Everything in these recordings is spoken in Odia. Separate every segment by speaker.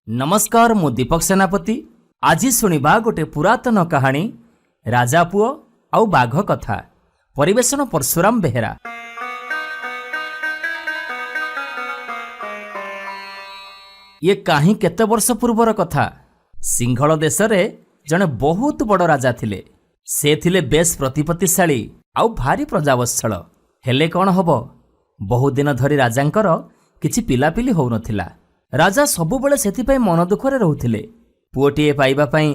Speaker 1: नमस्कार मु दीपक सेनापति। आज शुणा गोटे पुरातन कहानी राजा पुओ आउ बाघ कथा। परिवेशन परशुराम बेहेरा। ये कहीं केते वर्ष पूर्वर कथा। सिंहल देश रे जने बहुत बड़ राजा थिले। से थिले बेस प्रतिपत्तिशाली आउ भारी प्रजावत्सल। हेले कौन हबो, बहुत दिन धरी राजांकर किछि पिलापिली हो नथिला। राजा सबुबले सेथिपाई मन दुखरे रहुथिले। पुओटीए पाइबा पाई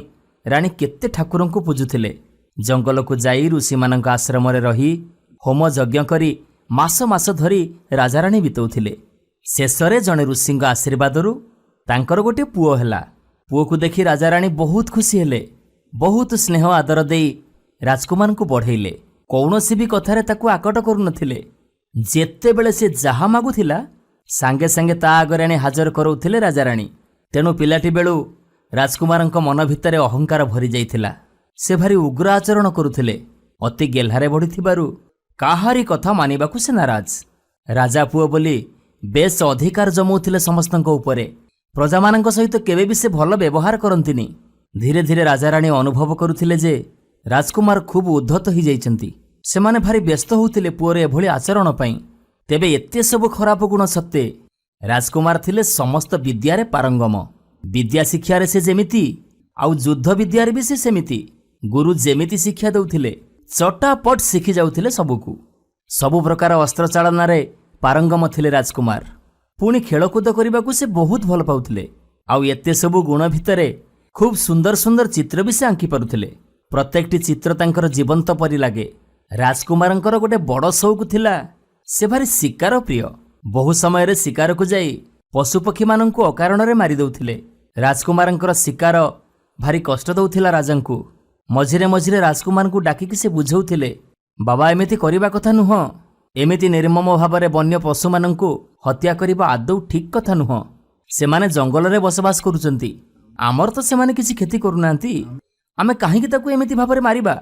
Speaker 1: रानी केते ठाकुरंकु पूजुथिले। जंगल को जाई ऋषि मानक आश्रम रे रही होम यज्ञ करी मास मास धरी राजा रानी बितौथिले। शेषरे जने ऋषिंग आशीर्वादरु तांकर गोटे पुओ हेला। पुओ को देखि राजा रानी बहुत खुशी हेले। बहुत स्नेह आदर देई राजकुमार को बढ़ेइले। कौनसी भी कथारे ताकू आकट करू नथिले। जेते बेले से जहा मागुथिला सांगे सांगे ता आगरे आनी हाजर करौथिले राजा रानी। तेणु पिलाटी बेलू राजकुमारंक मन भितरे अहंकार भरी जाइथिला। से भारी उग्र आचरण करुथिले। अति गेल्हारे बढ़िथिबारु काहारी कथा मानिबाकू से नाराज। राजा पुओ बोली बेस अधिकार जमौथिले समस्तंक उपरे। प्रजामानंक सहित केबे भी से भल व्यवहार करंतिनी। धीरे धीरे राजा रानी अनुभव करुथिले जे राजकुमार खूब उद्धत हो जाइछंती। सेमाने भारी व्यस्त होउथिले पुओरे एभली आचरण पई। तेबे एते सब खराब गुण सत्ते राजकुमार थिले समस्त विद्यारे पारंगम। विद्या शिक्षा रे से जेमिति आउ युद्ध विद्यारे भी से सेमिति। गुरु जेमिति शिक्षा दउथिले चटापट शिखि जाउथिले सबुकु। सबु प्रकार अस्त्र चालना रे पारंगम थिले राजकुमार। पुणी खेलकूद करने से बहुत भल पाउथिले। आउ एते सबु गुण भितरे खूब सुंदर सुंदर चित्र भी से आंकी पारुथिले। प्रत्येकटी चित्र तांकर जीवंत परि लागे। राजकुमारंकर गोटे बड़ शौक थिला, से भारी शिकार प्रिय। बहु समय रे शिकार को जाई पशुपक्षी मानंकु अकारण रे मारी दउथिले। राजकुमारंकर शिकार भारी कष्ट दउथिला राजांकु। मझिरे मझिरे राजकुमार को डाकिकी से बुझौथिले, बाबा एमिति करिबा कथा नुह। एमिति निर्मम भावरे वन्य पशु मानंकु हत्या करिबा आदौ ठीक कथा नुह। सेमाने जंगल रे बसवास करूचंती। आमर तो सेमाने किछि खेती करूनांती। आमे काहेकि ताकू एमिति भावरे मारिबा।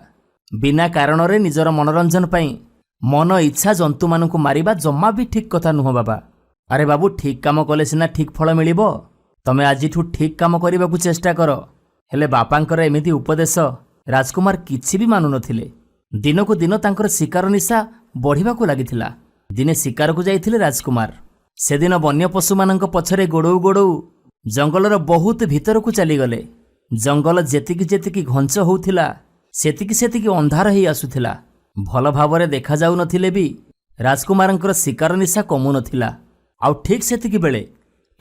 Speaker 1: बिना कारण रे निजर मनोरंजन पई मन इच्छा जंतु मानंकु मारिबा जम्मा भी ठीक कथा नुह बाबा। अरे बाबू, ठीक काम कले सिना ठीक फल मिलिबो। तमे आजिठू ठीक काम करिबाकू चेष्टा कर। हेले बापांकर एमिति उपदेश राजकुमार किछि भी मानु नथिले। दिनकू दिन तांकर शिकार निशा बढ़िबाकू लागिथिला। दिने शिकार को जाइथिले राजकुमार। से दिन वन्य पशु मानंक पछरे गोड़ौ गोड़ौ जंगलर बहुत भितरकू चलीगले। जंगल जेतिकी जेतिकी घंच होउथिला सेतिकी सेतिकी अंधार हेई आसुथिला। भल भावरे देखा जाउ नथिले भी राजकुमारंकर शिकार निशा कमु नथिला। आउ ठीक सेतिकी बेले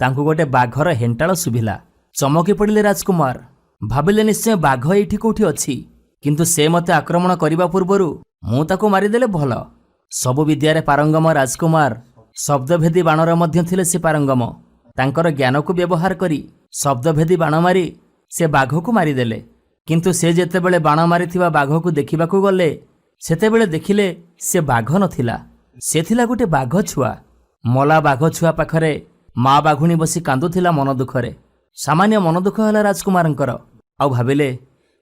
Speaker 1: तांकु गोटे बाघर हेंटाळ सुभिला। चमकी पड़िले राजकुमार। भाबिले निश्चय बाघ एठी कोठी अछि, किंतु से मते आक्रमण करिबा पूर्वरु मु ताकु मारिदेले भल। सबु विद्यारे पारंगम राजकुमार शब्दभेदी बाणर मध्य थिले से पारंगम। तांकर ज्ञान को व्यवहार करी शब्दभेदी बाण मारी से बाघ को मारिदेले। किंतु से जेतेबेले बाण मारिथिबा बाघ को देखिबाकू गले सेतेबेले देखिले से बाघ नथिला। से थिला गोटे बाघ छुआ। मला बाघ छुआ पाखरे माँ बाघुणी बसी कांदुथिला मन दुखरे। सामान्य मन दुख होला राजकुमारंकर। आउ भाबिले,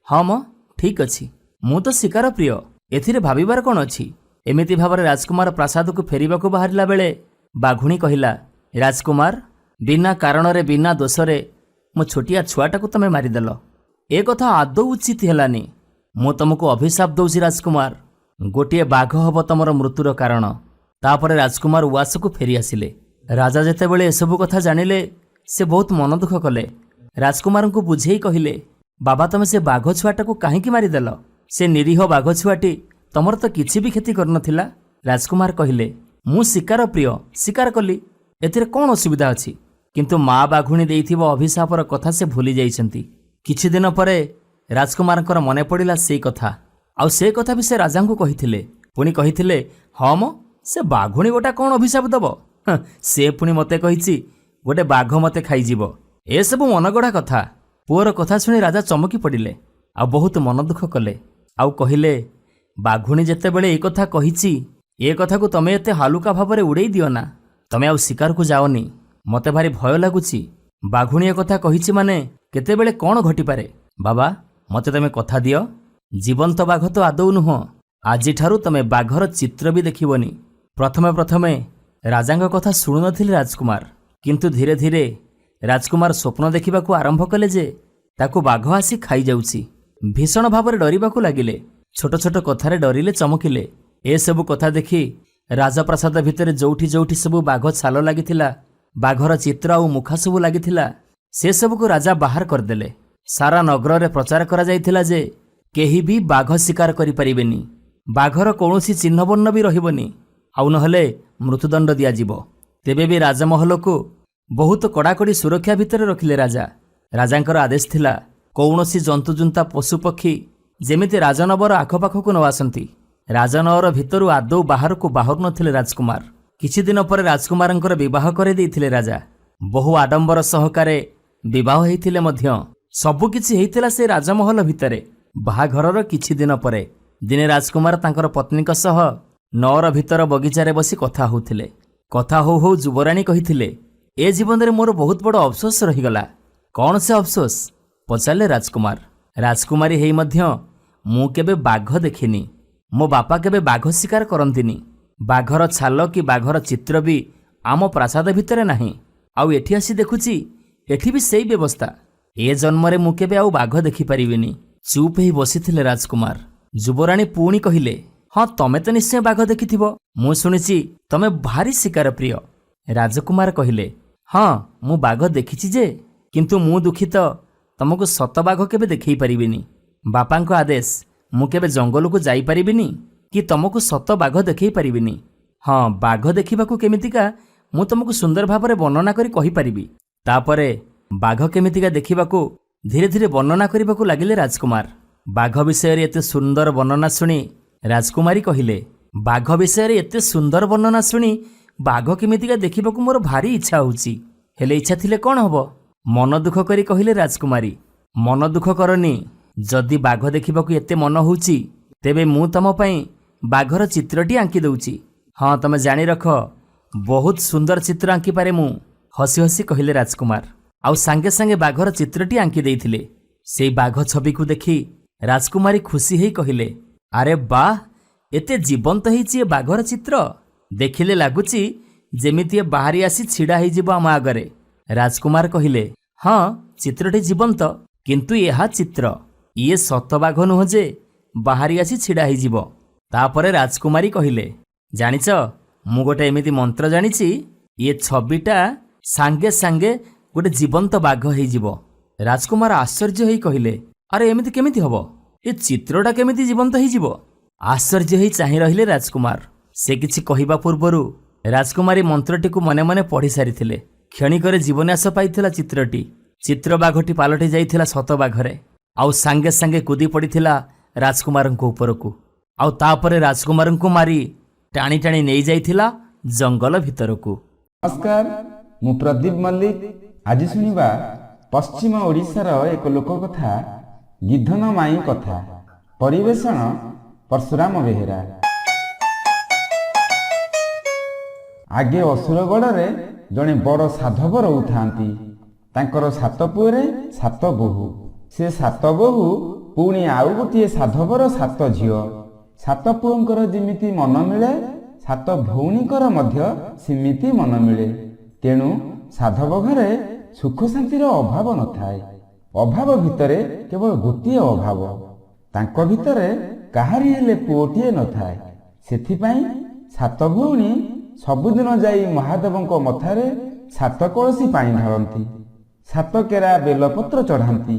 Speaker 1: हाँ म ठीक अछि, मु तो शिकार प्रिय, एथिरे भाबिबार कोन अछि। एमिति भावरे राजकुमार प्रासाद को फेरिबाकू बाहरिला बेले बाघुणी कहिला, राजकुमार, बिना कारण रे बिना दोषरे मो छोटिया छुआटाकू तमे मारिदेल। ए कथा आदौ उचित हेलानी। मु तुमको अभिशाप दौची राजकुमार। गोटिए बाघ हब तमर मृत्युर कारण। तापरे राजकुमार उआस को फेरी आसिले। राजा जेतेबेले एसबु कथा जानिले से बहुत मन दुख कले। राजकुमार को बुझेई कहिले, बाबा तमे से बाघ छुआटाकू काहेकि मारिदेल। से निरीह बाघ छुआटी तमर तो किछि भी क्षति करनथिला। राजकुमार कहिले, मु शिकार प्रिय, शिकार कली, एथिरे कोन असुविधा अछि। किंतु माँ बाघुणी देइथिबो अभिशापर कथा से भूली जाइछंती। किछि दिन परे राजकुमारंकर मने पड़िला सेई कथा। आउ से कथा भी से राजांकु कहिथिले। पुणी कहिथिले, हाँ म से बाघुणी गोटा कोन अभिशाप दबो। से पुणी मते कहिछि गोटे बाघ मते खाइजिबो। ए सब मनगढ़ा कथा। पुअर कथा शुणी राजा चमकी पड़िले। आ बहुत मन दुख कले। आउ कहिले, बाघुणी जेतेबेले ए कथा कहिछि, ए कथा को तमे एते हालुका भावरे उड़ेई दियो ना। तमे आउ शिकार को जाओनी। मते भारी भय लागुछि। बाघुणी ए कथा कहिछि माने केतेबेले कोन घटी पारे। बाबा, मते तमे कथा दियो। जीवंत बाघ तो आदौ नुह। आजि ठारू तमे बाघर चित्र भी देखिबोनी। प्रथमे प्रथमे राजांग कथा शुणु नथिले राजकुमार, किंतु धीरे धीरे ରାଜକୁମାର ସ୍ୱପ୍ନ ଦେଖିବାକୁ ଆରମ୍ଭ କଲେ ଯେ ତାକୁ ବାଘ ଆସି ଖାଇଯାଉଛି। ଭୀଷଣ ଭାବରେ ଡରିବାକୁ ଲାଗିଲେ। ଛୋଟ ଛୋଟ କଥାରେ ଡରିଲେ, ଚମକିଲେ। ଏସବୁ କଥା ଦେଖି ରାଜପ୍ରାସାଦ ଭିତରେ ଯୋଉଠି ଯୋଉଠି ସବୁ ବାଘ ଛାଲ ଲାଗିଥିଲା, ବାଘର ଚିତ୍ର ଆଉ ମୁଖା ସବୁ ଲାଗିଥିଲା, ସେସବୁକୁ ରାଜା ବାହାର କରିଦେଲେ। ସାରା ନଗରରେ ପ୍ରଚାର କରାଯାଇଥିଲା ଯେ କେହି ବି ବାଘ ଶିକାର କରିପାରିବେନି, ବାଘର କୌଣସି ଚିହ୍ନବର୍ଣ୍ଣ ବି ରହିବନି, ଆଉ ନହେଲେ ମୃତ୍ୟୁଦଣ୍ଡ ଦିଆଯିବ। ତେବେ ବି ରାଜମହଲକୁ ବହୁତ କଡ଼ାକଡ଼ି ସୁରକ୍ଷା ଭିତରେ ରଖିଲେ ରାଜା। ରାଜାଙ୍କର ଆଦେଶ ଥିଲା କୌଣସି ଜନ୍ତୁଜୁନ୍ତା ପଶୁପକ୍ଷୀ ଯେମିତି ରାଜନଗର ଆଖପାଖକୁ ନ ଆସନ୍ତି। ରାଜନଗର ଭିତରୁ ଆଦୌ ବାହାରକୁ ବାହାରୁ ନଥିଲେ ରାଜକୁମାର। କିଛି ଦିନ ପରେ ରାଜକୁମାରଙ୍କର ବିବାହ କରିଦେଇଥିଲେ ରାଜା। ବହୁ ଆଡମ୍ବର ସହକାରେ ବିବାହ ହେଇଥିଲେ ମଧ୍ୟ ସବୁକିଛି ହେଇଥିଲା ସେ ରାଜମହଲ ଭିତରେ। ବାହାଘରର କିଛି ଦିନ ପରେ ଦିନେ ରାଜକୁମାର ତାଙ୍କର ପତ୍ନୀଙ୍କ ସହ ନଅର ଭିତର ବଗିଚାରେ ବସି କଥା ହେଉଥିଲେ। କଥା ହଉ ହଉ ଯୁବରାଣୀ କହିଥିଲେ, ଏ ଜୀବନରେ ମୋର ବହୁତ ବଡ଼ ଅଫସୋସ ରହିଗଲା। କ'ଣ ସେ ଅଫସୋସ? ପଚାରିଲେ ରାଜକୁମାର। ରାଜକୁମାରୀ ହେଇ ମଧ୍ୟ ମୁଁ କେବେ ବାଘ ଦେଖିନି। ମୋ ବାପା କେବେ ବାଘ ଶିକାର କରନ୍ତିନି। ବାଘର ଛାଲ କି ବାଘର ଚିତ୍ର ବି ଆମ ପ୍ରାସାଦ ଭିତରେ ନାହିଁ। ଆଉ ଏଠି ଆସି ଦେଖୁଛି ଏଠି ବି ସେଇ ବ୍ୟବସ୍ଥା। ଏ ଜନ୍ମରେ ମୁଁ କେବେ ଆଉ ବାଘ ଦେଖିପାରିବିନି। ଚୁପ୍ ହେଇ ବସିଥିଲେ ରାଜକୁମାର। ଯୁବରାଣୀ ପୁଣି କହିଲେ, ହଁ ତମେ ତ ନିଶ୍ଚୟ ବାଘ ଦେଖିଥିବ। ମୁଁ ଶୁଣିଛି ତମେ ଭାରି ଶିକାର ପ୍ରିୟ। ରାଜକୁମାର କହିଲେ, ହଁ ମୁଁ ବାଘ ଦେଖିଛି ଯେ, କିନ୍ତୁ ମୁଁ ଦୁଃଖିତ ତମକୁ ସତ ବାଘ କେବେ ଦେଖେଇ ପାରିବିନି। ବାପାଙ୍କ ଆଦେଶ, ମୁଁ କେବେ ଜଙ୍ଗଲକୁ ଯାଇପାରିବିନି କି ତମକୁ ସତ ବାଘ ଦେଖେଇ ପାରିବିନି। ହଁ, ବାଘ ଦେଖିବାକୁ କେମିତିକା ମୁଁ ତମକୁ ସୁନ୍ଦର ଭାବରେ ବର୍ଣ୍ଣନା କରି କହିପାରିବି। ତାପରେ ବାଘ କେମିତିକା ଦେଖିବାକୁ ଧୀରେ ଧୀରେ ବର୍ଣ୍ଣନା କରିବାକୁ ଲାଗିଲେ ରାଜକୁମାର। ବାଘ ବିଷୟରେ ଏତେ ସୁନ୍ଦର ବର୍ଣ୍ଣନା ଶୁଣି ରାଜକୁମାରୀ କହିଲେ, ବାଘ ବିଷୟରେ ଏତେ ସୁନ୍ଦର ବର୍ଣ୍ଣନା ଶୁଣି ବାଘ କେମିତିକା ଦେଖିବାକୁ ମୋର ଭାରି ଇଚ୍ଛା ହେଉଛି। ହେଲେ ଇଚ୍ଛା ଥିଲେ କ'ଣ ହବ? ମନ ଦୁଃଖ କରି କହିଲେ ରାଜକୁମାରୀ। ମନ ଦୁଃଖ କରନି। ଯଦି ବାଘ ଦେଖିବାକୁ ଏତେ ମନ ହେଉଛି, ତେବେ ମୁଁ ତମ ପାଇଁ ବାଘର ଚିତ୍ରଟି ଆଙ୍କି ଦେଉଛି। ହଁ, ତମେ ଜାଣି ରଖ, ବହୁତ ସୁନ୍ଦର ଚିତ୍ର ଆଙ୍କିପାରେ ମୁଁ। ହସି ହସି କହିଲେ ରାଜକୁମାର। ଆଉ ସାଙ୍ଗେ ସାଙ୍ଗେ ବାଘର ଚିତ୍ରଟି ଆଙ୍କି ଦେଇଥିଲେ। ସେଇ ବାଘ ଛବିକୁ ଦେଖି ରାଜକୁମାରୀ ଖୁସି ହେଇ କହିଲେ, ଆରେ ବାଃ, ଏତେ ଜୀବନ୍ତ ହେଇଛି ଏ ବାଘର ଚିତ୍ର। ଦେଖିଲେ ଲାଗୁଛି ଯେମିତି ଏ ବାହାରି ଆସି ଛିଡ଼ା ହେଇଯିବ ଆମ ଆଗରେ। ରାଜକୁମାର କହିଲେ, ହଁ ଚିତ୍ରଟି ଜୀବନ୍ତ, କିନ୍ତୁ ଏହା ଚିତ୍ର। ଇଏ ସତ ବାଘ ନୁହଁ ଯେ ବାହାରି ଆସି ଛିଡ଼ା ହେଇଯିବ। ତାପରେ ରାଜକୁମାରୀ କହିଲେ, ଜାଣିଛ, ମୁଁ ଗୋଟେ ଏମିତି ମନ୍ତ୍ର ଜାଣିଛି, ଇଏ ଛବିଟା ସାଙ୍ଗେ ସାଙ୍ଗେ ଗୋଟେ ଜୀବନ୍ତ ବାଘ ହେଇଯିବ। ରାଜକୁମାର ଆଶ୍ଚର୍ଯ୍ୟ ହେଇ କହିଲେ, ଆରେ ଏମିତି କେମିତି ହବ? ଏ ଚିତ୍ରଟା କେମିତି ଜୀବନ୍ତ ହେଇଯିବ? ଆଶ୍ଚର୍ଯ୍ୟ ହେଇ ଚାହିଁ ରହିଲେ ରାଜକୁମାର। ସେ କିଛି କହିବା ପୂର୍ବରୁ ରାଜକୁମାରୀ ମନ୍ତ୍ରଟିକୁ ମନେ ମନେ ପଢ଼ି ସାରିଥିଲେ। କ୍ଷଣିକରେ ଜୀବନ୍ୟାସ ପାଇଥିଲା ଚିତ୍ରଟି। ଚିତ୍ର ବାଘଟି ପାଲଟି ଯାଇଥିଲା ସତ ବାଘରେ, ଆଉ ସାଙ୍ଗେ ସାଙ୍ଗେ କୁଦି ପଡ଼ିଥିଲା ରାଜକୁମାରଙ୍କ ଉପରକୁ। ଆଉ ତାପରେ ରାଜକୁମାରଙ୍କୁ ମାରି ଟାଣି ଟାଣି ନେଇଯାଇଥିଲା ଜଙ୍ଗଲ ଭିତରକୁ।
Speaker 2: ନମସ୍କାର, ମୁଁ ପ୍ରଦୀପ ମଲ୍ଲିକ। ଆଜି ଶୁଣିବା ପଶ୍ଚିମ ଓଡ଼ିଶାର ଏକ ଲୋକକଥା, ଗିଧନ ମାଇଁ କଥା। ପରିବେଷଣ ପରଶୁରାମ ବେହେରା। ଆଗେ ଅସୁରଗଡ଼ରେ ଜଣେ ବଡ଼ ସାଧବ ରହୁଥାନ୍ତି। ତାଙ୍କର 7 ପୁଅରେ 7 ବୋହୂ। ସେ 7 ବୋହୂ ପୁଣି ଆଉ ଗୋଟିଏ ସାଧବର 7 ଝିଅ। 7 ପୁଅଙ୍କର ଯେମିତି ମନ ମିଳେ, 7 ଭଉଣୀଙ୍କର ମଧ୍ୟ ସେମିତି ମନ ମିଳେ। ତେଣୁ ସାଧବ ଘରେ ସୁଖ ଶାନ୍ତିର ଅଭାବ ନଥାଏ। ଅଭାବ ଭିତରେ କେବଳ ଗୋଟିଏ ଅଭାବ, ତାଙ୍କ ଭିତରେ କାହାରି ହେଲେ ପୁଅଟିଏ ନଥାଏ। ସେଥିପାଇଁ 7 ଭଉଣୀ ସବୁଦିନ ଯାଇ ମହାଦେବଙ୍କ ମଥାରେ 7 କଳସୀ ପାଣି ଢାଳନ୍ତି, 7 କେରା ବେଲପତ୍ର ଚଢ଼ାନ୍ତି।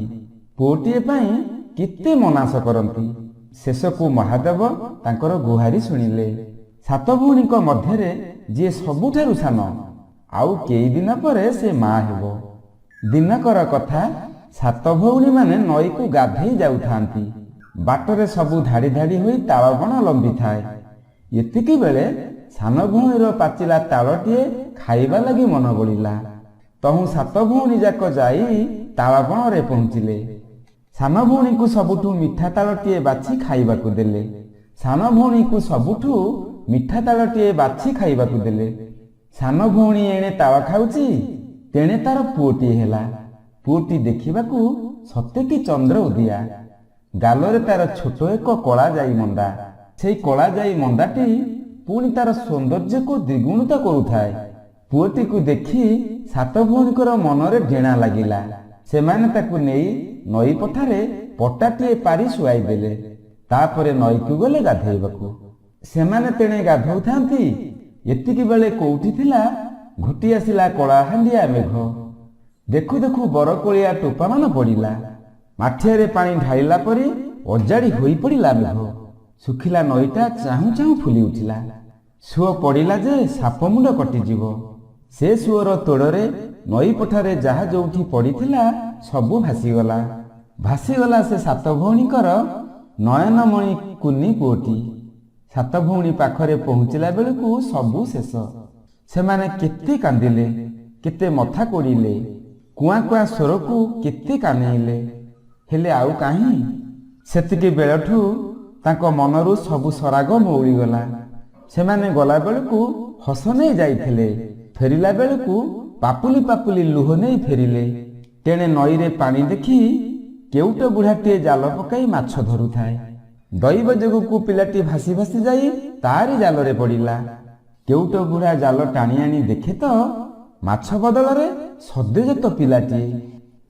Speaker 2: ପୁଅଟିଏ ପାଇଁ କେତେ ମନାଶ କରନ୍ତି। ଶେଷକୁ ମହାଦେବ ତାଙ୍କର ଗୁହାରି ଶୁଣିଲେ। 7 ଭଉଣୀଙ୍କ ମଧ୍ୟରେ ଯିଏ ସବୁଠାରୁ ସାନ, ଆଉ କେଇଦିନ ପରେ ସେ ମା ହେବ। ଦିନକର କଥା, 7 ଭଉଣୀମାନେ ନଈକୁ ଗାଧେଇ ଯାଉଥାନ୍ତି। ବାଟରେ ସବୁ ଧାଡ଼ି ଧାଡ଼ି ହୋଇ ତାଳବଣ ଲମ୍ବିଥାଏ। ଏତିକି ବେଳେ ସାନ ଭଉଣୀର ପାଚିଲା ତାଳଟିଏ ଖାଇବା ଲାଗି ମନ ବଳିଲା। ତହୁଁ 7 ଭଉଣୀ ଯାକ ଯାଇ ତାଳବଣରେ ପହଞ୍ଚିଲେ। ସାନ ଭଉଣୀକୁ ସବୁଠୁ ମିଠା ତାଳଟିଏ ବାଛି ଖାଇବାକୁ ଦେଲେ। ସାନ ଭଉଣୀକୁ ସବୁଠୁ ମିଠା ତାଳଟିଏ ବାଛି ଖାଇବାକୁ ଦେଲେ। ସାନ ଭଉଣୀ ଏଣେ ତାଳ ଖାଉଛି, ତେଣେ ତାର ପୁଅଟିଏ ହେଲା। ପୁଅଟି ଦେଖିବାକୁ ସତେକି ଚନ୍ଦ୍ର ଉଦିଆ। ଗାଲରେ ତାର ଛୋଟ ଏକ କଳା ଯାଇ ମନ୍ଦା। ସେଇ କଳା ଯାଇ ମନ୍ଦାଟି ପୁଣି ତାର ସୌନ୍ଦର୍ଯ୍ୟକୁ ଦ୍ୱିଗୁଣିତ କରୁଥାଏ। ପୁଅଟିକୁ ଦେଖି ସାତ ଭଉଣୀଙ୍କର ମନରେ ଡେଣା ଲାଗିଲା। ସେମାନେ ତାକୁ ନେଇ ନଈ ପଠାରେ ପଟାଟିଏ ପାରି ଶୁଆଇ ଦେଲେ। ତାପରେ ନଈକୁ ଗଲେ ଗାଧୋଇବାକୁ। ସେମାନେ ତେଣେ ଗାଧୋଉଥାନ୍ତି, ଏତିକି ବେଳେ କୋଉଠି ଥିଲା ଘୋଟି ଆସିଲା କଳାହାଣ୍ଡିଆ ମେଘ। ଦେଖୁ ଦେଖୁ ବରକୋଳିଆ ଟୋପାମାନ ପଡ଼ିଲା। ମାଠିଆରେ ପାଣି ଢାଳିଲା ପରି ଅଜାଡ଼ି ହୋଇ ପଡ଼ିଲା ମେଘ। ଶୁଖିଲା ନଈଟା ଚାହୁଁ ଚାହୁଁ ଫୁଲି ଉଠିଲା। ସୁଅ ପଡ଼ିଲା ଯେ ସାପ ମୁଣ୍ଡ କଟିଯିବ। ସେ ସୁଅର ତୋଡ଼ରେ ନଈ ପଠାରେ ଯାହା ଯୋଉଠି ପଡ଼ିଥିଲା ସବୁ ଭାସିଗଲା। ଭାସିଗଲା ସେ ସାତ ଭଉଣୀଙ୍କର ନୟନମଣି କୁନି ପୁଅଟି। ସାତ ଭଉଣୀ ପାଖରେ ପହଞ୍ଚିଲା ବେଳକୁ ସବୁ ଶେଷ। ସେମାନେ କେତେ କାନ୍ଦିଲେ, କେତେ ମଥା କୋଡ଼ିଲେ, କୁଆଁ କୁଆଁ ସ୍ୱରକୁ କେତେ କାନେଇଲେ, ହେଲେ ଆଉ କାହିଁ। ସେତିକି ବେଳଠୁ ତାଙ୍କ ମନରୁ ସବୁ ସରାଗ ମଉଳିଗଲା। ସେମାନେ ଗଲା ବେଳକୁ ହସ ନେଇ ଯାଇଥିଲେ, ଫେରିଲା ବେଳକୁ ପାପୁଲି ପାପୁଲି ଲୁହ ନେଇ ଫେରିଲେ। ତେଣେ ନଈରେ ପାଣି ଦେଖି କେଉଟ ବୁଢ଼ାଟିଏ ଜାଲ ପକାଇ ମାଛ ଧରୁଥାଏ। ଦୈବ ଯୋଗକୁ ପିଲାଟି ଭାସି ଭାସି ଯାଇ ତାରି ଜାଲରେ ପଡ଼ିଲା। କେଉଟ ବୁଢ଼ା ଜାଲ ଟାଣି ଆଣି ଦେଖେ ତ ମାଛ ବଦଳରେ ସଦ୍ୟଜାତ ପିଲାଟିଏ।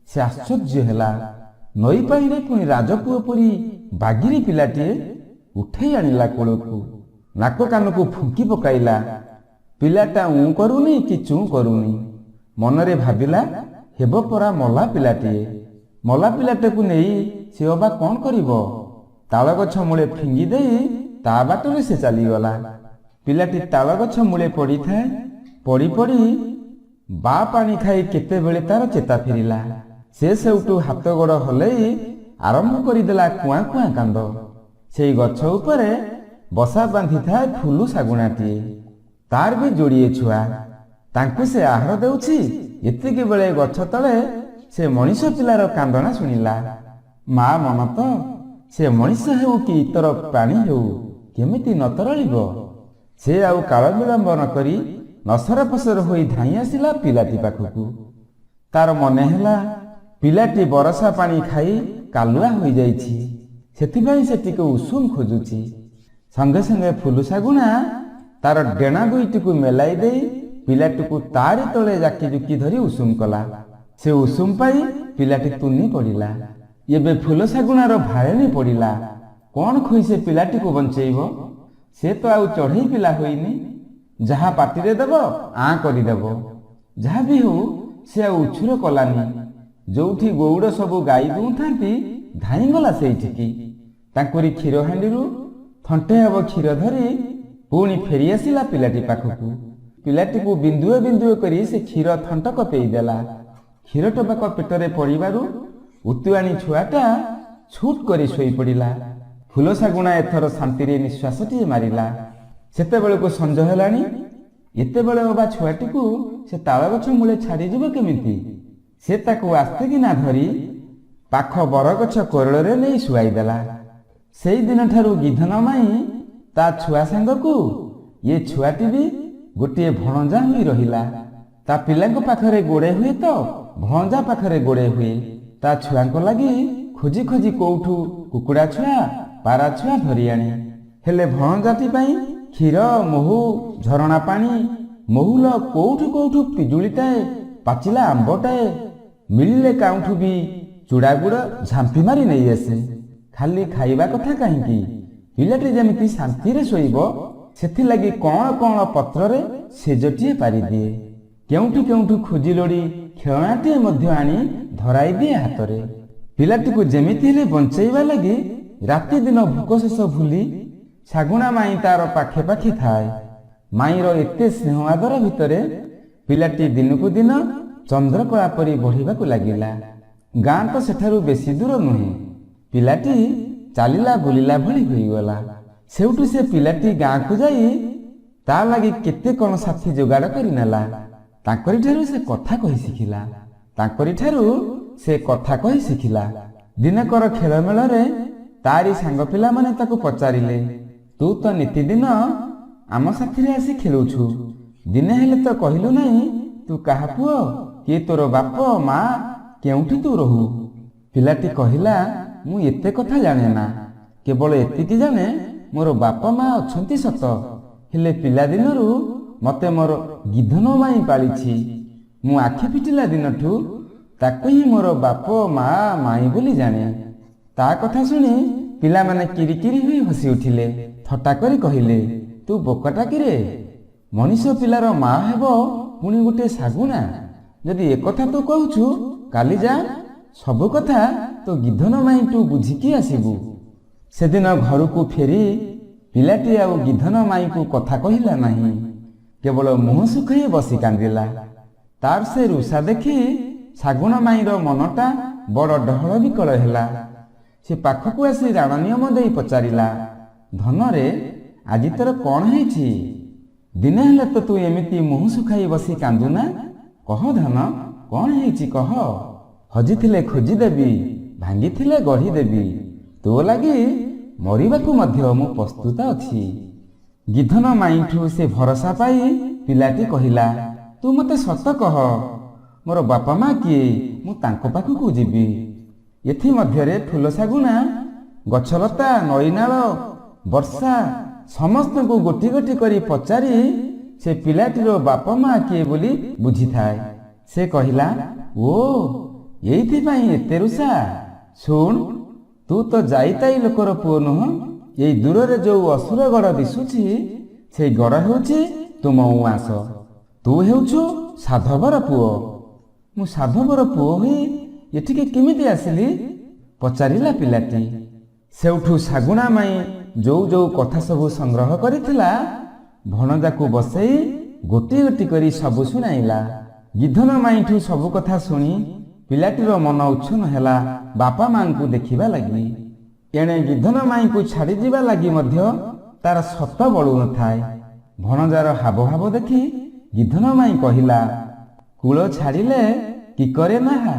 Speaker 2: ସେ ଆଶ୍ଚର୍ଯ୍ୟ ହେଲା। ନଈ ପାଣିରେ ପୁଣି ରାଜପୁଅ ପରି ବାଗିରି ପିଲାଟିଏ ଉଠେଇ ଆଣିଲା କୋଳକୁ। ନାକ କାନକୁ ଫୁଙ୍କି ପକାଇଲା। ପିଲାଟା ଉଁ କରୁନି କି ଚୁଁ କରୁନି। ମନରେ ଭାବିଲା, ହେବ ପରା ମଲା ପିଲାଟିଏ। ମଲା ପିଲାଟାକୁ ନେଇ ସେ ଅବା କ'ଣ କରିବ। ତାଳ ଗଛ ମୂଳେ ଫିଙ୍ଗି ଦେଇ ତା ବାଟରେ ସେ ଚାଲିଗଲା। ପିଲାଟି ତାଳ ଗଛ ମୂଳେ ପଡ଼ିଥାଏ। ପଡ଼ି ପଡ଼ି ବା ପାଣି ଖାଇ କେତେବେଳେ ତାର ଚେତା ଫେରିଲା। ସେ ସେଉଠୁ ହାତ ଗୋଡ଼ ହଲେଇ ଆରମ୍ଭ କରିଦେଲା କୁଆଁ କୁଆଁ କାନ୍ଦ। ସେଇ ଗଛ ଉପରେ ବସା ବାନ୍ଧିଥାଏ ଫୁଲୁ ଶାଗୁଣାଟିଏ। ତାର ବି ଯୋଡ଼ିଏ ଛୁଆ। ତାଙ୍କୁ ସେ ଆହାର ଦେଉଛି। ଏତିକି ବେଳେ ଗଛ ତଳେ ସେ ମଣିଷ ପିଲାର କାନ୍ଦଣା ଶୁଣିଲା। ମା ମନ ତ ସେ ମଣିଷ ହେଉ କି ଇତର ପ୍ରାଣୀ ହେଉ କେମିତି ନ ତରଳିବ। ସେ ଆଉ କାଳ ବିଳମ୍ବ ନ କରି ନସର ଫସର ହୋଇ ଧାଇଁ ଆସିଲା ପିଲାଟି ପାଖକୁ। ତାର ମନେ ହେଲା ପିଲାଟି ବରଷା ପାଣି ଖାଇ କାଲୁଆ ହୋଇଯାଇଛି, ସେଥିପାଇଁ ସେ ଟିକେ ଉଷୁମ ଖୋଜୁଛି। ସଙ୍ଗେ ସଙ୍ଗେ ଫୁଲୁ ଶାଗୁଣା ତାର ଡେଣା ଦୁଇଟିକୁ ମେଲାଇ ଦେଇ ପିଲାଟିକୁ ତାରି ତଳେ ଜାକି ଜୁକି ଧରି ଉଷୁମ କଲା। ସେ ଉଷୁମ ପାଇ ପିଲାଟି ତୁନି ପଡ଼ିଲା। ଏବେ ଫୁଲ ଶାଗୁଣାର ଭାଳେଣି ପଡ଼ିଲା। କ'ଣ ଖୋଇ ସେ ପିଲାଟିକୁ ବଞ୍ଚେଇବ। ସେ ତ ଆଉ ଚଢ଼େଇ ପିଲା ହୋଇନି। ଯାହା ପାଟିରେ ଦେବ ଆଁ କରିଦେବ। ଯାହା ବି ହଉ ସେ ଆଉ ଉଛୁର କଲାନି। ଯୋଉଠି ଗଉଡ଼ ସବୁ ଗାଈ ଦୁଉଁଥାନ୍ତି ଧାଇଁଗଲା ସେଇଠିକି। ତାଙ୍କରି କ୍ଷୀର ହାଣ୍ଡିରୁ ଥଣ୍ଟେ ହେବ କ୍ଷୀର ଧରି ପୁଣି ଫେରି ଆସିଲା ପିଲାଟି ପାଖକୁ। ପିଲାଟିକୁ ବିନ୍ଦୁଏ ବିନ୍ଦୁଏ କରି ସେ କ୍ଷୀର ଥଣ୍ଟକ ପେଇଦେଲା। କ୍ଷୀର ଟୋପାକ ପେଟରେ ପଡ଼ିବାରୁ ଉତୁଆଣୀ ଛୁଆଟା ଛୁଟ କରି ଶୋଇପଡ଼ିଲା। ଫୁଲ ଶାଗୁଣା ଏଥର ଶାନ୍ତିରେ ନିଶ୍ୱାସଟିଏ ମାରିଲା। ସେତେବେଳକୁ ସଞ୍ଜ ହେଲାଣି। ଏତେବେଳେ ଅବା ଛୁଆଟିକୁ ସେ ତାଳ ଗଛ ମୂଳେ ଛାଡ଼ିଯିବ କେମିତି। ସେ ତାକୁ ଆସ୍ତେ କିନା ଧରି ପାଖ ବରଗଛ କୋରଳରେ ନେଇ ଶୁଆଇ ଦେଲା। ସେଇଦିନଠାରୁ ଗିଧନ ମାଇଁ ତା ଛୁଆ ସାଙ୍ଗକୁ ଏ ଛୁଆଟି ବି ଗୋଟିଏ ଭଣଜା ହୋଇ ରହିଲା। ତା ପିଲାଙ୍କ ପାଖରେ ଗୋଡ଼େ ହୁଏ ତ ଭଣଜା ପାଖରେ ଗୋଡ଼େ ହୁଏ। ତା ଛୁଆଙ୍କ ଲାଗି ଖୋଜି ଖୋଜି କୋଉଠୁ କୁକୁଡ଼ା ଛୁଆ ପାରା ଛୁଆ ଧରି ଆଣେ। ହେଲେ ଭଣଜାଟି ପାଇଁ କ୍ଷୀର ମହୁ ଝରଣା ପାଣି ମହୁଲ କୋଉଠୁ କୋଉଠୁ ପିଜୁଳିଟାଏ ପାଚିଲା ଆମ୍ବଟାଏ ମିଳିଲେ କାଉଠୁ ବି ଚୁଡ଼ାଗୁଡ଼ ଝାମ୍ପି ମାରି ନେଇ ଆସେ। ଖାଲି ଖାଇବା କଥା କାହିଁକି, ପିଲାଟି ଯେମିତି ଶାନ୍ତିରେ ଶୋଇବ ସେଥିଲାଗି କଣ କଣ ପତ୍ରରେ ସେଜଟିଏ ପାରିଦିଏ। କେଉଁଠୁ କେଉଁଠୁ ଖୋଜି ଲୋଡ଼ି ଖେଳଣାଟିଏ ମଧ୍ୟ ଆଣି ଧରାଇ ଦିଏ ହାତରେ। ପିଲାଟିକୁ ଯେମିତି ହେଲେ ବଞ୍ଚେଇବା ଲାଗି ରାତି ଦିନ ଭୋକ ଶୋଷ ଭୁଲି ଶାଗୁଣା ମାଇଁ ତାର ପାଖେ ପାଖେ ଥାଏ। ମାଇଁର ଏତେ ସ୍ନେହ ଆଦର ଭିତରେ ପିଲାଟି ଦିନକୁ ଦିନ ଚନ୍ଦ୍ରକଳା ପରି ବଢ଼ିବାକୁ ଲାଗିଲା। ଗାଁ ତ ସେଠାରୁ ବେଶୀ ଦୂର ନୁହେଁ। ପିଲାଟି ଚାଲିଲା ବୁଲିଲା ଭଳି ହୋଇଗଲା। ସେଉଠୁ ସେ ପିଲାଟି ଗାଁକୁ ଯାଇ ତା ଲାଗି କେତେ କ'ଣ ସାଥୀ ଯୋଗାଡ଼ କରିନେଲା। ତାଙ୍କରି ଠାରୁ ସେ କଥା କହି ଶିଖିଲା। ଦିନକର ଖେଳମେଳରେ ତାରି ସାଙ୍ଗ ପିଲାମାନେ ତାକୁ ପଚାରିଲେ, ତୁ ତ ନିତିଦିନ ଆମ ସାଥିରେ ଆସି ଖେଳୁଛୁ, ଦିନେ ହେଲେ ତ କହିଲୁ ନାହିଁ ତୁ କାହା ପୁଅ, କିଏ ତୋର ବାପ ମା, କେଉଁଠି ତୁ ରହୁ। ପିଲାଟି କହିଲା, ମୁଁ ଏତେ କଥା ଜାଣେ ନା, କେବଳ ଏତିକି ଜାଣେ ମୋର ବାପ ମା ଅଛନ୍ତି ସତ, ହେଲେ ପିଲାଦିନରୁ ମତେ ମୋର ଗିଧନ ମାଇଁ ପାଳିଛି। ମୁଁ ଆଖି ଫିଟିଲା ଦିନଠୁ ତାକୁ ହିଁ ମୋର ବାପ ମା ମାଇଁ ବୋଲି ଜାଣେ। ତା କଥା ଶୁଣି ପିଲାମାନେ କିରିକିରି ହୋଇ ହସି ଉଠିଲେ। ଥଟ୍ଟା କରି କହିଲେ, ତୁ ବୋକଟା କିରେ? ମଣିଷ ପିଲାର ମା ହେବ ପୁଣି ଗୋଟେ ଶାଗୁଣା? ଯଦି ଏକଥା ତୁ କହୁଛୁ, କାଲି ଯା ସବୁ କଥା ତୋ ଗିଧନ ମାଇଁଠୁ ବୁଝିକି ଆସିବୁ। ସେଦିନ ଘରକୁ ଫେରି ପିଲାଟି ଆଉ ଗିଧନ ମାଇଁକୁ କଥା କହିଲା ନାହିଁ। କେବଳ ମୁହଁ ଶୁଖାଇ ବସି କାନ୍ଦିଲା। ତାର ସେ ରୁଷା ଦେଖି ଶାଗୁଣ ମାଇଁର ମନଟା ବଡ଼ ଡହଳ ବିକଳ ହେଲା। ସେ ପାଖକୁ ଆସି ରାଣ ନିୟମ ଦେଇ ପଚାରିଲା, ଧନରେ ଆଜି ତୋର କ'ଣ ହେଇଛି? ଦିନେ ହେଲେ ତ ତୁ ଏମିତି ମୁହଁ ଶୁଖାଇ ବସି କାନ୍ଦୁନା। କହ ଧନ, କ'ଣ ହେଇଛି କହ? ହଜିଥିଲେ ଖୋଜିଦେବି, ଭାଙ୍ଗିଥିଲେ ଗଢ଼ିଦେବି। ତୋ ଲାଗି ମରିବାକୁ ମଧ୍ୟ ମୁଁ ପ୍ରସ୍ତୁତ ଅଛି। ଗିଧନ ମାଇଁଠୁ ସେ ଭରସା ପାଇ ପିଲାଟି କହିଲା, ତୁ ମୋତେ ସତ କହ, ମୋର ବାପା ମା କିଏ? ମୁଁ ତାଙ୍କ ପାଖକୁ ଯିବି। ଏଥିମଧ୍ୟରେ ଫୁଲ ଶାଗୁଣା, ଗଛଲତା, ନଈନାଳ, ବର୍ଷା ସମସ୍ତଙ୍କୁ ଗୋଟି ଗୋଟି କରି ପଚାରି ସେ ପିଲାଟିର ବାପା ମା କିଏ ବୋଲି ବୁଝିଥାଏ। ସେ କହିଲା, ଓ ଏଇଥିପାଇଁ ଏତେ ରୁଷା। ଶୁଣ, ତୁ ତ ଯାଇତାଇ ଲୋକର ପୁଅ ନୁହଁ। ଏଇ ଦୂରରେ ଯୋଉ ଅସୁର ଗଡ଼ ଦିଶୁଛି, ସେଇ ଗଡ଼ ହେଉଛି ତୁମ ଉଆଁସ। ତୁ ହେଉଛୁ ସାଧବର ପୁଅ। ମୁଁ ସାଧବର ପୁଅ ହୋଇ ଏଠିକି କେମିତି ଆସିଲି? ପଚାରିଲା ପିଲାଟି। ସେଉଠୁ ଶାଗୁଣା ମାଇଁ ଯୋଉ ଯୋଉ କଥା ସବୁ ସଂଗ୍ରହ କରିଥିଲା, ଭଣଜାକୁ ବସେଇ ଗୋଟି ଗୋଟି କରି ସବୁ ଶୁଣାଇଲା। ଗିଧନ ମାଇଁଠୁ ସବୁ କଥା ଶୁଣି ପିଲାଟିର ମନ ଉଚ୍ଛନ୍ନ ହେଲା ବାପା ମାଙ୍କୁ ଦେଖିବା ଲାଗି। ଏଣେ ଗିଧନ ମାଇଁକୁ ଛାଡ଼ିଯିବା ଲାଗି ମଧ୍ୟ ତାର ସତ ବଳୁନଥାଏ। ଭଣଜାର ହାବଭାବ ଦେଖି ଗିଧନ ମାଇଁ କହିଲା, କୂଳ ଛାଡ଼ିଲେ କି କରେ ନାହା,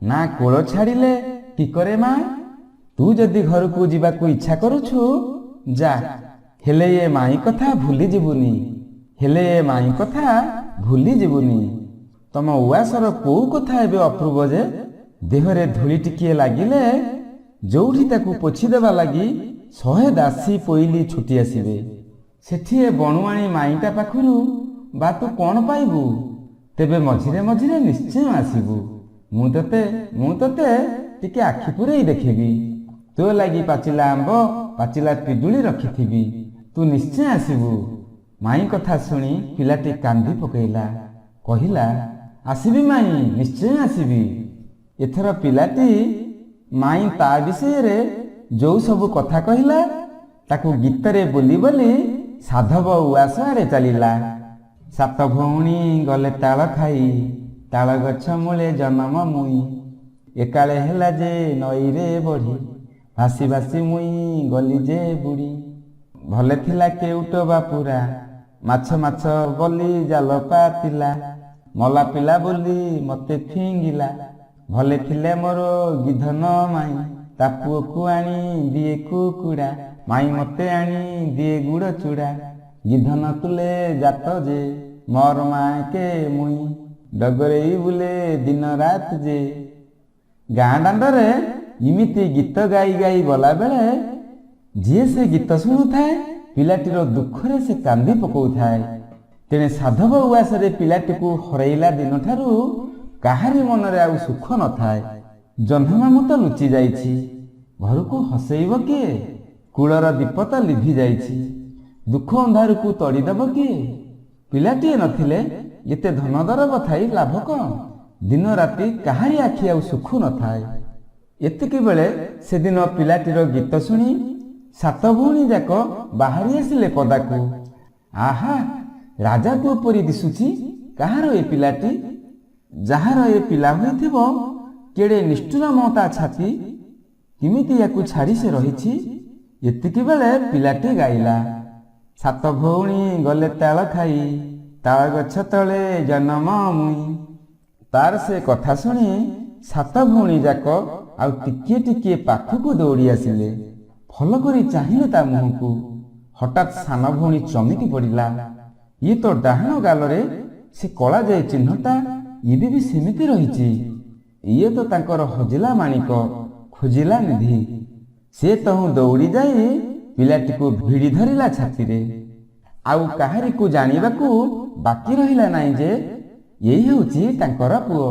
Speaker 2: ନା କୂଳ ଛାଡ଼ିଲେ କି କରେ ମା। ତୁ ଯଦି ଘରକୁ ଯିବାକୁ ଇଚ୍ଛା କରୁଛୁ, ଯା, ହେଲେ ଏ ମାଇଁ କଥା ଭୁଲି ଯିବୁନି। ହେଲେ ଏ ମାଇଁ କଥା ଭୁଲି ଯିବୁନି। ତମ ଉଆସର କୋଉ କଥା ଏବେ ଅପୂର୍ବ ଯେ? ଦେହରେ ଧୂଳି ଟିକିଏ ଲାଗିଲେ ଯୋଉଠି ତାକୁ ପୋଛିଦେବା ଲାଗି 100 ଦାସୀ ପୋଇଲି ଛୁଟି ଆସିବେ। ସେଠି ଏ ବଣୁଆଣୀ ମାଇଁଟା ପାଖରୁ ବା ତୁ କ'ଣ ପାଇବୁ? ତେବେ ମଝିରେ ମଝିରେ ନିଶ୍ଚୟ ଆସିବୁ। ମୁଁ ତତେ ଟିକେ ଆଖି ପୁରେଇ ଦେଖିବି। ତୋ ଲାଗି ପାଚିଲା ଆମ୍ବ, ପାଚିଲା ପିଜୁଳି ରଖିଥିବି। ତୁ ନିଶ୍ଚୟ ଆସିବୁ। ମାଇଁ କଥା ଶୁଣି ପିଲାଟି କାନ୍ଦି ପକେଇଲା। କହିଲା, ଆସିବି ମାଇଁ, ନିଶ୍ଚୟ ଆସିବି। ଏଥର ପିଲାଟି ମାଇଁ ତା ବିଷୟରେ ଯୋଉ ସବୁ କଥା କହିଲା, ତାକୁ ଗୀତରେ ବୋଲି ବୋଲି ସାଧବ ଉଆସ ଆଡ଼େ ଚାଲିଲା। 7 ଭଉଣୀ ଗଲେ ତାଳ ଖାଇ, ତାଳ ଗଛ ମୂଳେ ଜନମ ମୁଇଁ। ଏକାଳେ ହେଲା ଯେ ନଈରେ ବଢ଼ି, ଭାସି ଭାସି ମୁଇଁ ଗଲି ଯେ ବୁଡ଼ି। ଭଲେ ଥିଲା କେଉଟ ବାପୁରା, ମାଛ ମାଛ ବୋଲି ଜାଲ ପାତିଲା। ମଲା ପିଲା ବୋଲି ମତେ ଫିଙ୍ଗିଲା। ଭଲେ ଥିଲେ ମୋର ଗିଧନ ମାଇଁ, ତା ପୁଅକୁ ଆଣି ଦିଏ କୁକୁଡ଼ା। ମାଇଁ ମତେ ଆଣି ଦିଏ ଗୁଡ଼ ଚୁଡ଼ା। ଗିଧନ ତୁଲେ ଜାତ ଯେ, ମୋର ମାକେ ମୁଇଁ ଡଗରେଇ ବୁଲେ ଦିନ ରାତ ଯେ। ଗାଁ ଦାଣ୍ଡରେ ଇମିତି ଗୀତ ଗାଇ ଗାଇ ଗଲାବେଳେ ଯିଏ ସେ ଗୀତ ଶୁଣୁଥାଏ, ପିଲାଟିର ଦୁଃଖରେ ସେ କାନ୍ଦି ପକାଉଥାଏ। ତେଣେ ସାଧବ ଉଆସରେ ପିଲାଟିକୁ ହରେଇଲା ଦିନଠାରୁ କାହାରି ମନରେ ଆଉ ସୁଖ ନଥାଏ। ଜହ୍ନମାମୁଁ ତ ଲୁଚି ଯାଇଛି, ଘରକୁ ହସେଇବ କିଏ? କୂଳର ଦୀପ ତ ଲିଭି ଯାଇଛି, ଦୁଃଖ ଅନ୍ଧାରକୁ ତଡ଼ିଦେବ କିଏ? ପିଲାଟିଏ ନଥିଲେ ଏତେ ଧନ ଦରବ ଥାଇ ଲାଭ କ'ଣ? ଦିନ ରାତି କାହାରି ଆଖି ଆଉ ସୁଖ ନଥାଏ। ଏତିକି ବେଳେ ସେଦିନ ପିଲାଟିର ଗୀତ ଶୁଣି 7 ଭଉଣୀ ଯାକ ବାହାରି ଆସିଲେ ପଦାକୁ। ଆହା, ରାଜା ପୁଅ ପରି ଦିଶୁଛି। କାହାର ଏ ପିଲାଟି? ଯାହାର ଏ ପିଲା ହୋଇଥିବ, କେଡ଼େ ନିଷ୍ଠୁର ମ ତା ଛାତି। କେମିତି ୟାକୁ ଛାଡ଼ି ସେ ରହିଛି? ଏତିକି ବେଳେ ପିଲାଟି ଗାଇଲା, 7 ଭଉଣୀ ଗଲେ ତାଳ ଖାଇ, ତାଳ ଗଛ ତଳେ ଜନମ ମୁଇଁ। ତାର ସେ କଥା ଶୁଣି 7 ଭଉଣୀ ଯାକ ଆଉ ଟିକିଏ ଟିକିଏ ପାଖକୁ ଦୌଡ଼ି ଆସିଲେ। ଭଲ କରି ଚାହିଁଲେ ତା ମୁହଁକୁ। ହଠାତ୍ ସାନ ଭଉଣୀ ଚମକି ପଡ଼ିଲା। ଇଏ ତ ଡାହାଣ ଗାଲରେ ସେ କଳା ଯେ ଚିହ୍ନଟା ଏବେ ବି ସେମିତି ରହିଛି। ଇଏ ତ ତାଙ୍କର ହଜିଲା ମାଣିକ, ଖୋଜିଲା ନିଧି। ସେ ତହୁଁ ଦୌଡ଼ି ଯାଇ ପିଲାଟିକୁ ଭିଡ଼ି ଧରିଲା ଛାତିରେ। ଆଉ କାହାରିକୁ ଜାଣିବାକୁ ବାକି ରହିଲା ନାହିଁ ଯେ ଏଇ ହେଉଛି ତାଙ୍କର ପୁଅ।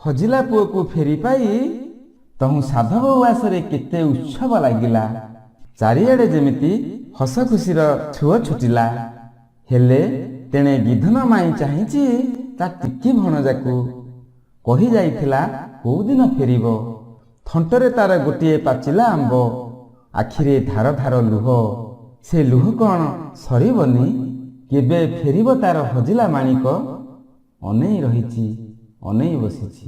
Speaker 2: ହଜିଲା ପୁଅକୁ ଫେରି ପାଇ ତହୁଁ ସାଧବ ଉଆସରେ କେତେ ଉତ୍ସବ ଲାଗିଲା। ଚାରିଆଡ଼େ ଯେମିତି ହସ ଖୁସିର ଛୁଅ ଛୁଟିଲା। ହେଲେ ତେଣେ ଗିଧନ ମାଇଁ ଚାହିଁଛି ତା ଟିକି ଭଣଜାକୁ। କହି ଯାଇଥିଲା କୋଉଦିନ ଫେରିବ। ଥଣ୍ଟରେ ତାର ଗୋଟିଏ ପାଚିଲା ଆମ୍ବ, ଆଖିରେ ଧାର ଧାର ଲୁହ। ସେ ଲୁହ କ'ଣ ସରିବନି? କେବେ ଫେରିବ ତାର ହଜିଲା ମାଣିକ? ଅନେଇ ରହିଛି, ଅନେଇ ବସିଛି।